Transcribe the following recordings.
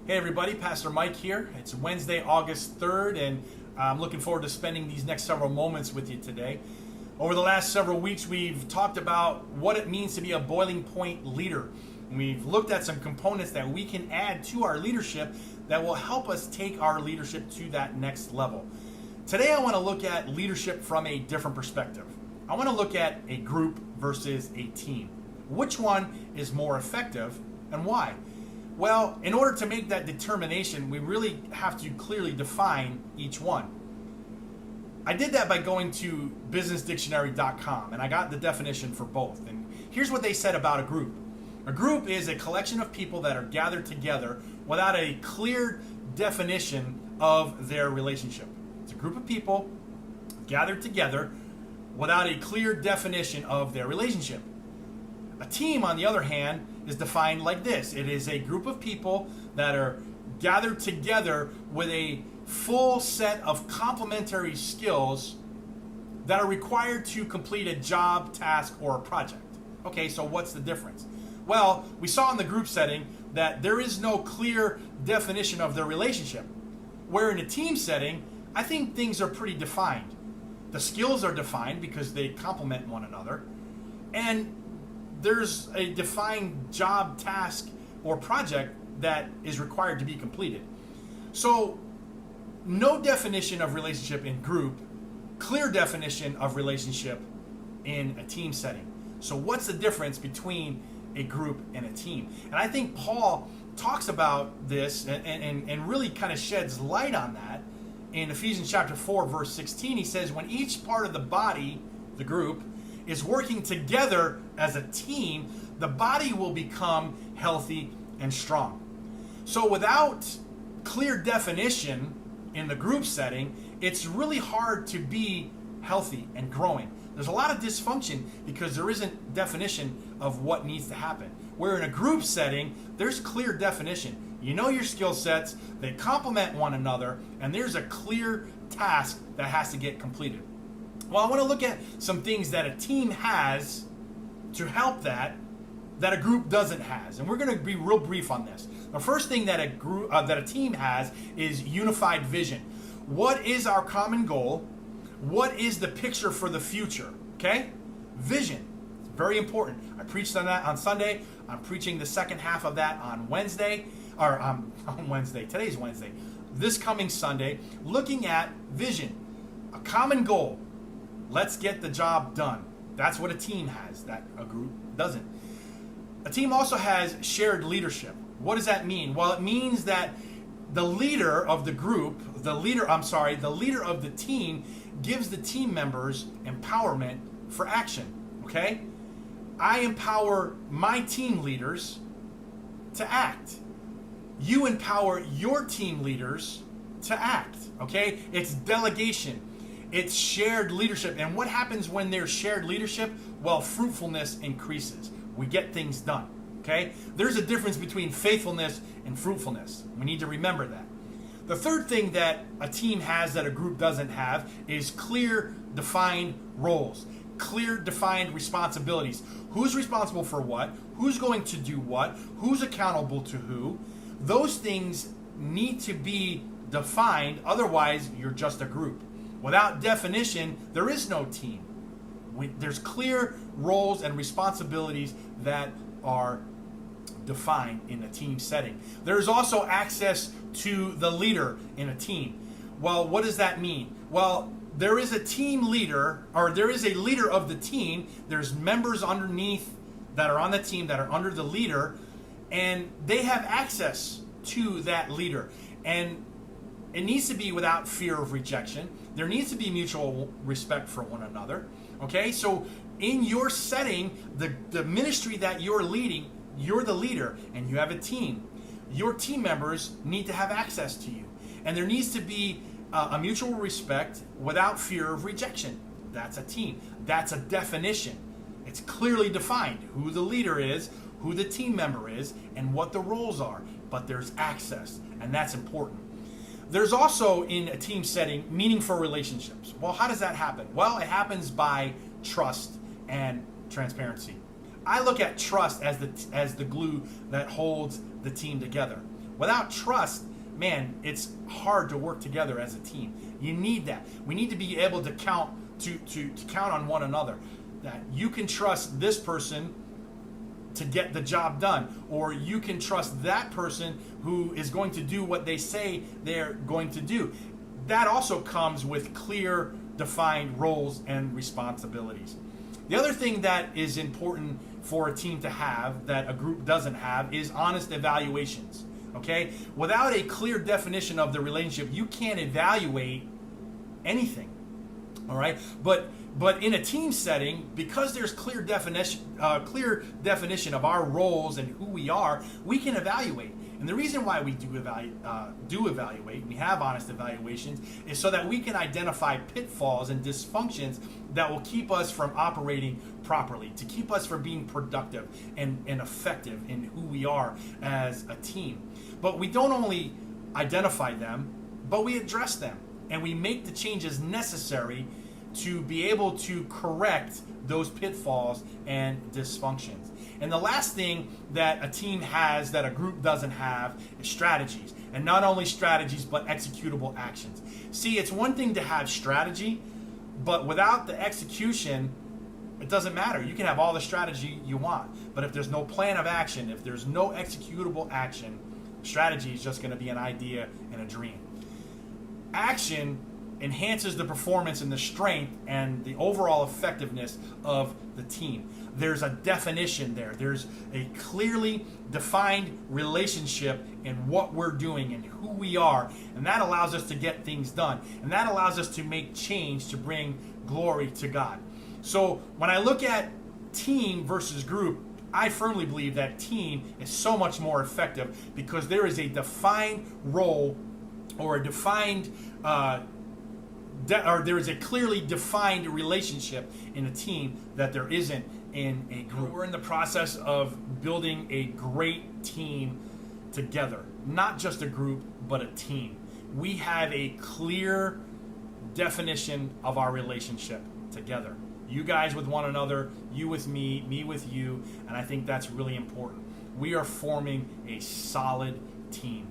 Hey everybody, Pastor Mike here. It's Wednesday, August 3rd, and I'm looking forward to spending these next several moments with you today. Over the last several weeks, we've talked about what it means to be a boiling point leader. We've looked at some components that we can add to our leadership that will help us take our leadership to that next level. Today, I want to look at leadership from a different perspective. I want to look at a group versus a team. Which one is more effective and why? Well, in order to make that determination, we really have to clearly define each one. I did that by going to businessdictionary.com, and I got the definition for both. And here's what they said about a group. A group is a collection of people that are gathered together without a clear definition of their relationship. It's a group of people gathered together without a clear definition of their relationship. A team, on the other hand, is defined like this. It is a group of people that are gathered together with a full set of complementary skills that are required to complete a job, task, or a project. Okay, so what's the difference? Well, we saw in the group setting that there is no clear definition of their relationship. Where in a team setting, I think things are pretty defined. The skills are defined because they complement one another, and there's a defined job, task, or project that is required to be completed. So, no definition of relationship in group, clear definition of relationship in a team setting. So what's the difference between a group and a team? And I think Paul talks about this and really kind of sheds light on that in Ephesians chapter 4, verse 16. He says, when each part of the body, the group, is working together as a team, the body will become healthy and strong. So without clear definition in the group setting, it's really hard to be healthy and growing. There's a lot of dysfunction because there isn't definition of what needs to happen. Where in a group setting, there's clear definition. You know your skill sets, they complement one another, and there's a clear task that has to get completed. Well, I want to look at some things that a team has to help that a group doesn't has, and we're going to be real brief on this. The first thing that a team has is unified vision. What is our common goal? What is the picture for the future? Okay, vision. It's very important. I preached on that on Sunday. I'm preaching the second half of that on Wednesday, or on Wednesday. Today's Wednesday. This coming Sunday, looking at vision, a common goal. Let's get the job done. That's what a team has, that a group doesn't. A team also has shared leadership. What does that mean? Well, it means that the leader of the group, the leader of the team gives the team members empowerment for action, okay? I empower my team leaders to act. You empower your team leaders to act, okay? It's delegation. It's shared leadership. And what happens when there's shared leadership? Well, fruitfulness increases. We get things done. Okay? There's a difference between faithfulness and fruitfulness. We need to remember that. The third thing that a team has that a group doesn't have is clear, defined roles. Clear, defined responsibilities. Who's responsible for what? Who's going to do what? Who's accountable to who? Those things need to be defined. Otherwise, you're just a group. Without definition, there is no team. There's clear roles and responsibilities that are defined in a team setting. There's also access to the leader in a team. Well, what does that mean? Well, there is a team leader, or there is a leader of the team. There's members underneath that are on the team that are under the leader, and they have access to that leader. And it needs to be without fear of rejection. There needs to be mutual respect for one another. Okay, so in your setting, the ministry that you're leading, you're the leader and you have a team. Your team members need to have access to you. And there needs to be a mutual respect without fear of rejection. That's a team. That's a definition. It's clearly defined who the leader is, who the team member is, and what the roles are. But there's access, and that's important. There's also, in a team setting, meaningful relationships. Well, how does that happen? Well, it happens by trust and transparency. I look at trust as the glue that holds the team together. Without trust, man, it's hard to work together as a team. You need that. We need to be able to count on one another. That you can trust this person to get the job done, or you can trust that person who is going to do what they say they're going to do. That also comes with clear, defined roles and responsibilities. The other thing that is important for a team to have that a group doesn't have is honest evaluations. Okay? Without a clear definition of the relationship, you can't evaluate anything. All right? But in a team setting, because there's clear definition of our roles and who we are, we can evaluate. And the reason why we do evaluate, we have honest evaluations, is so that we can identify pitfalls and dysfunctions that will keep us from operating properly, to keep us from being productive and effective in who we are as a team. But we don't only identify them, but we address them, and we make the changes necessary to be able to correct those pitfalls and dysfunctions. And the last thing that a team has that a group doesn't have is strategies. And not only strategies, but executable actions. See, it's one thing to have strategy, but without the execution, it doesn't matter. You can have all the strategy you want, but if there's no plan of action, if there's no executable action, strategy is just going to be an idea and a dream. Action enhances the performance and the strength and the overall effectiveness of the team. There's a definition there. There's a clearly defined relationship in what we're doing and who we are, and that allows us to get things done, and that allows us to make change to bring glory to God. So when I look at team versus group, I firmly believe that team is so much more effective because there is a defined role or a defined there is a clearly defined relationship in a team that there isn't in a group. We're in the process of building a great team together. Not just a group, but a team. We have a clear definition of our relationship together. You guys with one another, you with me with you, and I think that's really important. We are forming a solid team.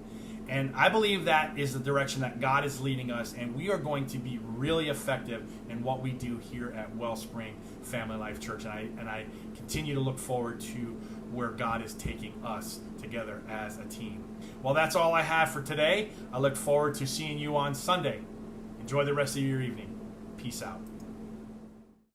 And I believe that is the direction that God is leading us, and we are going to be really effective in what we do here at Wellspring Family Life Church. And I continue to look forward to where God is taking us together as a team. Well, that's all I have for today. I look forward to seeing you on Sunday. Enjoy the rest of your evening. Peace out.